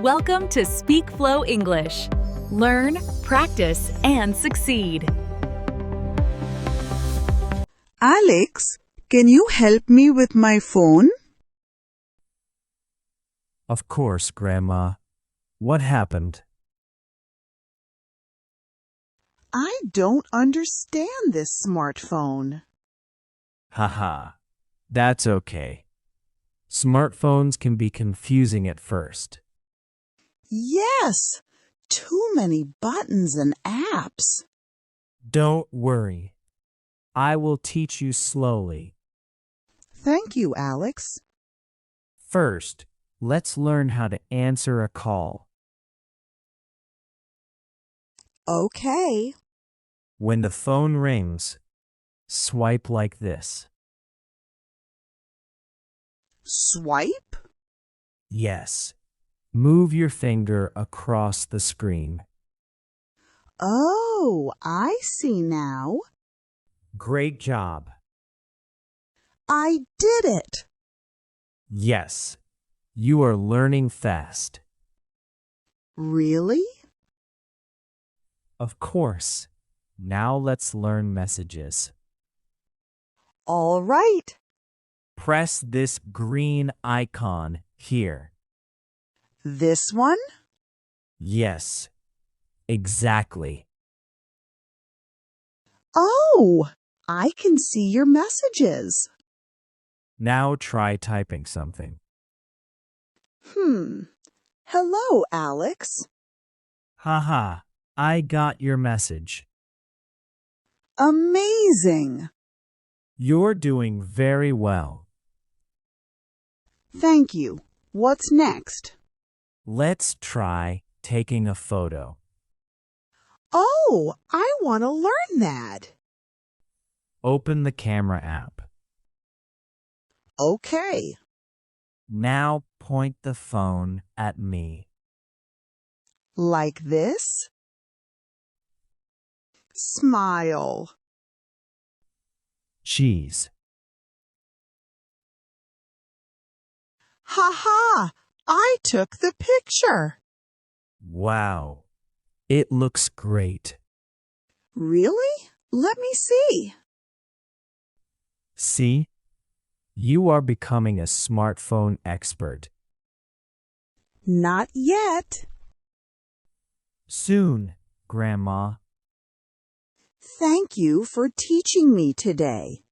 Welcome to Speak Flow English. Learn, practice, and succeed. Alex, can you help me with my phone? Of course, Grandma. What happened? I don't understand this smartphone. Haha, that's okay. Smartphones can be confusing at first. Yes, too many buttons and apps. Don't worry. I will teach you slowly. Thank you, Alex. First, let's learn how to answer a call. Okay. When the phone rings, swipe like this. Swipe? Yes. Move your finger across the screen. Oh, I see now. Great job. I did it. Yes, you are learning fast. Really? Of course. Now let's learn messages. All right. Press this green icon here. This one? Yes, exactly. Oh, I can see your messages. Now try typing something. Hello, Alex. Haha, I got your message. Amazing. You're doing very well. Thank you. What's next? Let's try taking a photo. Oh, I want to learn that. Open the camera app. Okay. Now point the phone at me. Like this? Smile. Cheese. Ha ha! I took the picture. Wow, it looks great. Really? Let me see. See? You are becoming a smartphone expert. Not yet. Soon, Grandma. Thank you for teaching me today.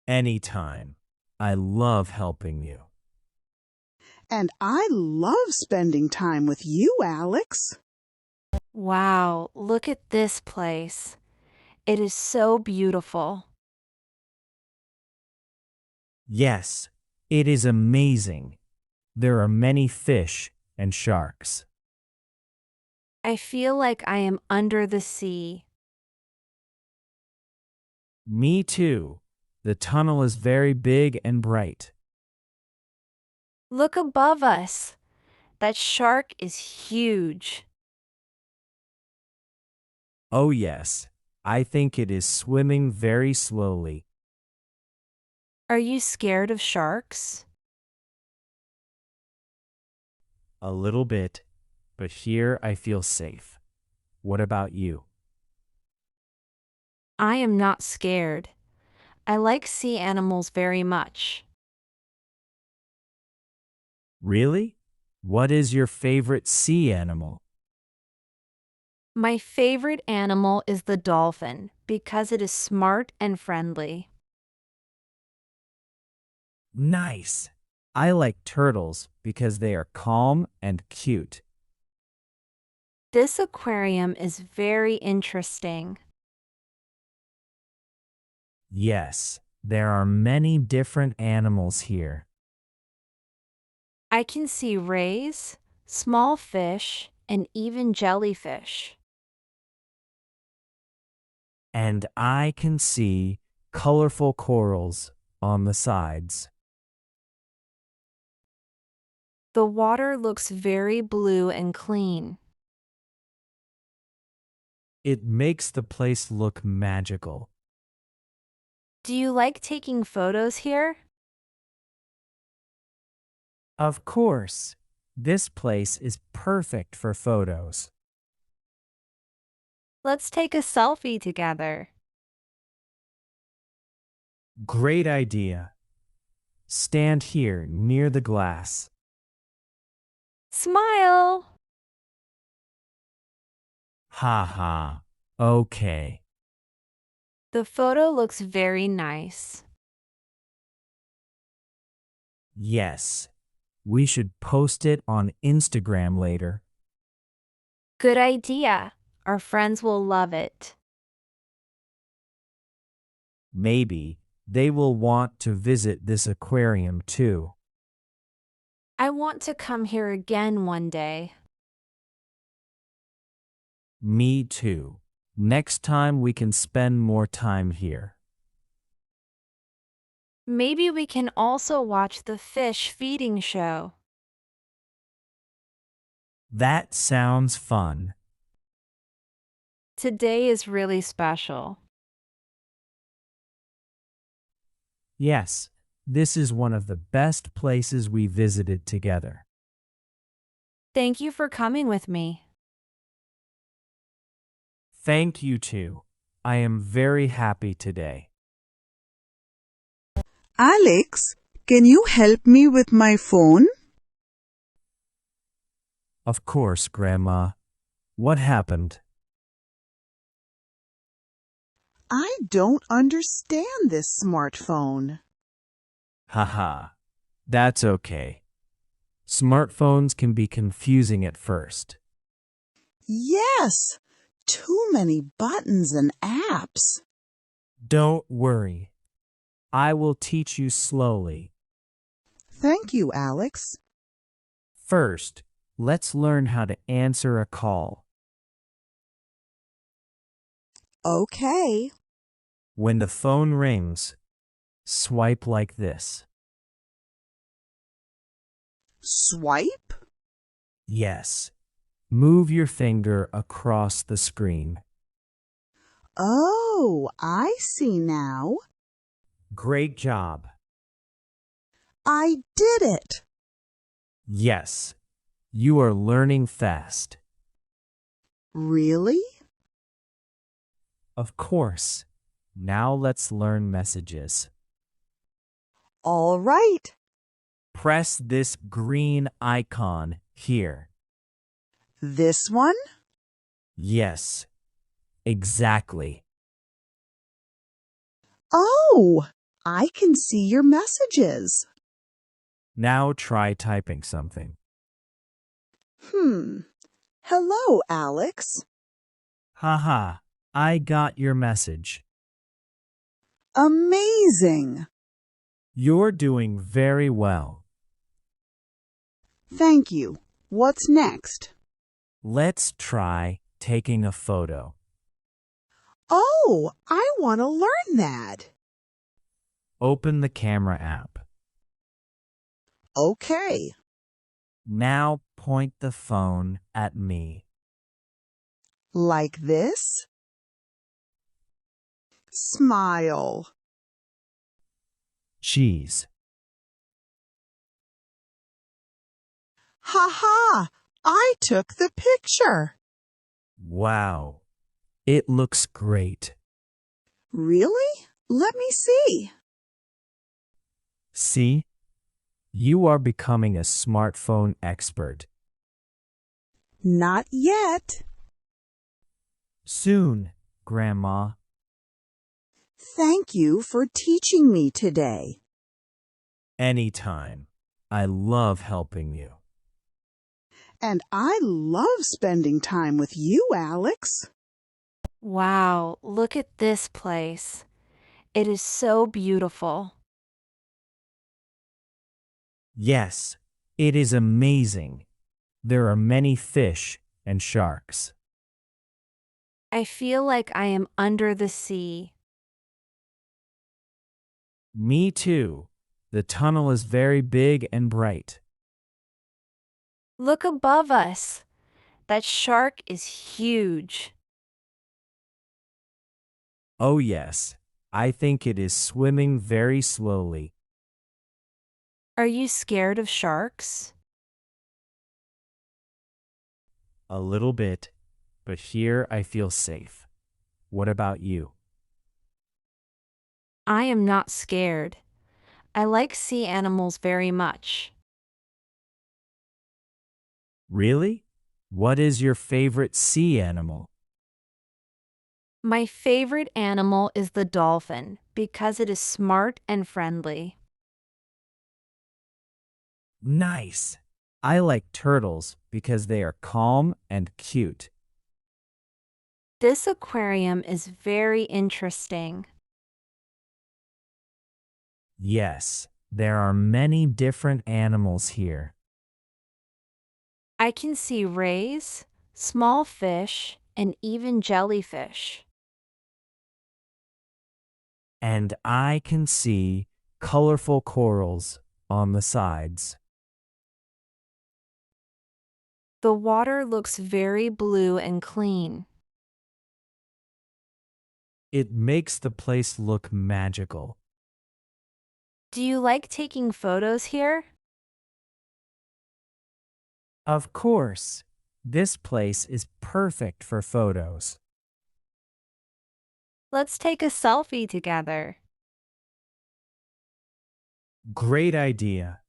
Anytime. I love helping you. And I love spending time with you, Alex. Wow, look at this place. It is so beautiful. Yes, it is amazing. There are many fish and sharks. I feel like I am under the sea. Me too. The tunnel is very big and bright. Look above us. That shark is huge. Oh yes, I think it is swimming very slowly. Are you scared of sharks? A little bit, but here I feel safe. What about you? I am not scared. I like sea animals very much. Really? What is your favorite sea animal? My favorite animal is the dolphin because it is smart and friendly. Nice. I like turtles because they are calm and cute. This aquarium is very interesting. Yes, there are many different animals here. I can see rays, small fish, and even jellyfish. And I can see colorful corals on the sides. The water looks very blue and clean. It makes the place look magical. Do you like taking photos here? Of course. This place is perfect for photos. Let's take a selfie together. Great idea. Stand here near the glass. Smile! Ha ha. Okay. The photo looks very nice. Yes. We should post it on Instagram later. Good idea. Our friends will love it. Maybe they will want to visit this aquarium too. I want to come here again one day. Me too. Next time we can spend more time here. Maybe we can also watch the fish feeding show. That sounds fun. Today is really special. Yes, this is one of the best places we visited together. Thank you for coming with me. Thank you too. I am very happy today. Alex, can you help me with my phone? Of course, Grandma. What happened? I don't understand this smartphone. Haha. That's okay. Smartphones can be confusing at first. Yes, too many buttons and apps. Don't worry. I will teach you slowly. Thank you, Alex. First, let's learn how to answer a call. Okay. When the phone rings, swipe like this. Swipe? Yes. Move your finger across the screen. Oh, I see now. Great job. I did it. Yes. You are learning fast. Really? Of course. Now let's learn messages. All right. Press this green icon here. This one? Yes. Exactly. Oh, I can see your messages. Now try typing something. Hello, Alex. Haha. I got your message. Amazing. You're doing very well. Thank you. What's next? Let's try taking a photo. Oh, I want to learn that. Open the camera app. Okay. Now point the phone at me. Like this? Smile. Cheese. Ha ha! I took the picture. Wow. It looks great. Really? Let me see. See? You are becoming a smartphone expert. Not yet. Soon, Grandma. Thank you for teaching me today. Anytime. I love helping you. And I love spending time with you, Alex. Wow, look at this place. It is so beautiful. Yes, it is amazing. There are many fish and sharks. I feel like I am under the sea. Me too. The tunnel is very big and bright. Look above us. That shark is huge. Oh yes, I think it is swimming very slowly. Are you scared of sharks? A little bit, but here I feel safe. What about you? I am not scared. I like sea animals very much. Really? What is your favorite sea animal? My favorite animal is the dolphin because it is smart and friendly. Nice. I like turtles because they are calm and cute. This aquarium is very interesting. Yes, there are many different animals here. I can see rays, small fish, and even jellyfish. And I can see colorful corals on the sides. The water looks very blue and clean. It makes the place look magical. Do you like taking photos here? Of course, this place is perfect for photos. Let's take a selfie together. Great idea.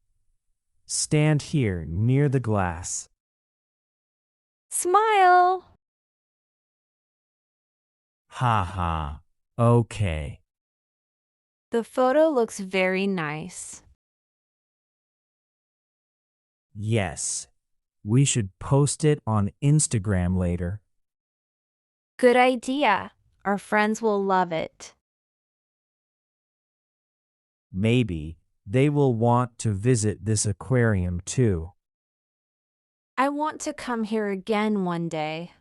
Stand here near the glass. Smile! Ha ha. Okay. The photo looks very nice. Yes. We should post it on Instagram later. Good idea. Our friends will love it. Maybe they will want to visit this aquarium too. I want to come here again one day.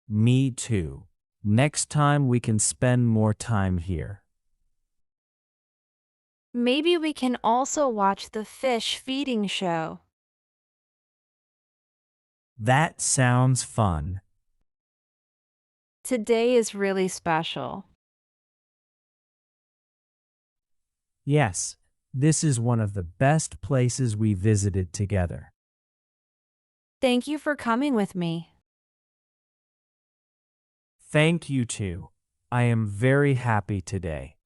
Me too. Next time we can spend more time here. Maybe we can also watch the fish feeding show. That sounds fun. Today is really special. Yes, this is one of the best places we visited together. Thank you for coming with me. Thank you too. I am very happy today.